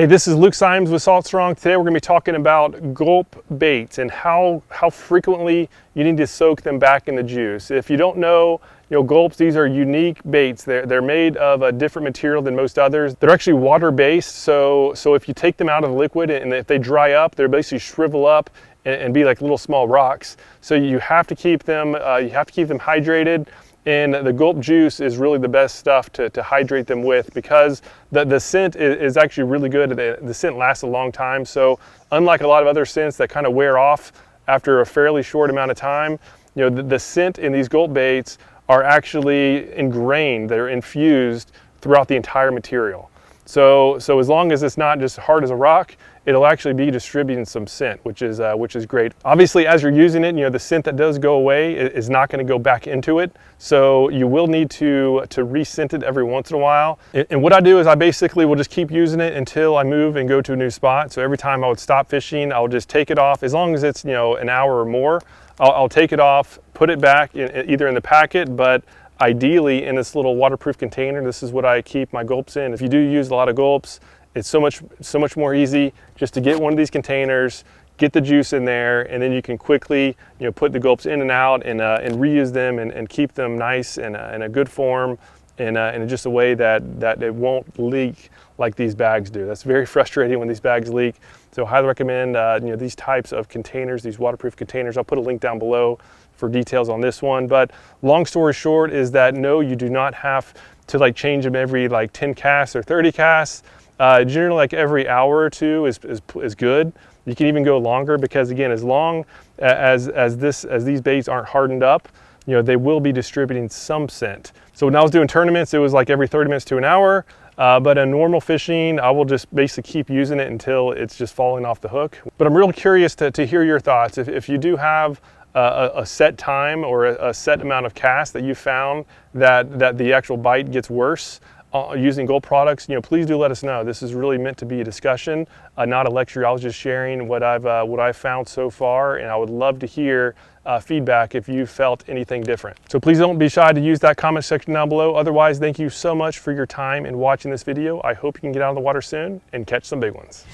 Hey, this is Luke Symes with Salt Strong. Today we're going to be talking about gulp baits and how frequently you need to soak them back in the juice. If you don't know, gulps, these are unique baits. They're made of a different material than most others. They're actually water-based, so if you take them out of the liquid and if they dry up, they're basically shrivel up and be like little small rocks. So you have to keep them hydrated. And the gulp juice is really the best stuff to hydrate them with, because the scent is actually really good. The scent lasts a long time. So unlike a lot of other scents that kind of wear off after a fairly short amount of time, the scent in these gulp baits are actually ingrained. They're infused throughout the entire material. So as long as it's not just hard as a rock, it'll actually be distributing some scent, which is great. Obviously, as you're using it, the scent that does go away is not going to go back into it. So you will need to re-scent it every once in a while. And what I do is I basically will just keep using it until I move and go to a new spot. So every time I would stop fishing, I'll just take it off. As long as it's an hour or more, I'll take it off, put it back either in the packet, but ideally in this little waterproof container. This is what I keep my gulps in. If you do use a lot of gulps, it's so much more easy just to get one of these containers, get the juice in there, and then you can quickly put the gulps in and out and reuse them and keep them nice and in a good form and in just a way that it won't leak like these bags do. That's very frustrating when these bags leak. So I highly recommend these types of containers, these waterproof containers. I'll put a link down below for details on this one. But long story short is that no, you do not have to change them every 10 casts or 30 casts. Generally every hour or two is good. You can even go longer, because again, as long as these baits aren't hardened up, they will be distributing some scent. So when I was doing tournaments, it was every 30 minutes to an hour. But in normal fishing, I will just basically keep using it until it's just falling off the hook. But I'm really curious to hear your thoughts. If you do have a set time or a set amount of casts that you found that the actual bite gets worse using gulp products, please do let us know. This is really meant to be a discussion, not a lecture. I was just sharing what I've found so far, and I would love to hear feedback if you felt anything different. So please don't be shy to use that comment section down below. Otherwise, thank you so much for your time in watching this video. I hope you can get out of the water soon and catch some big ones.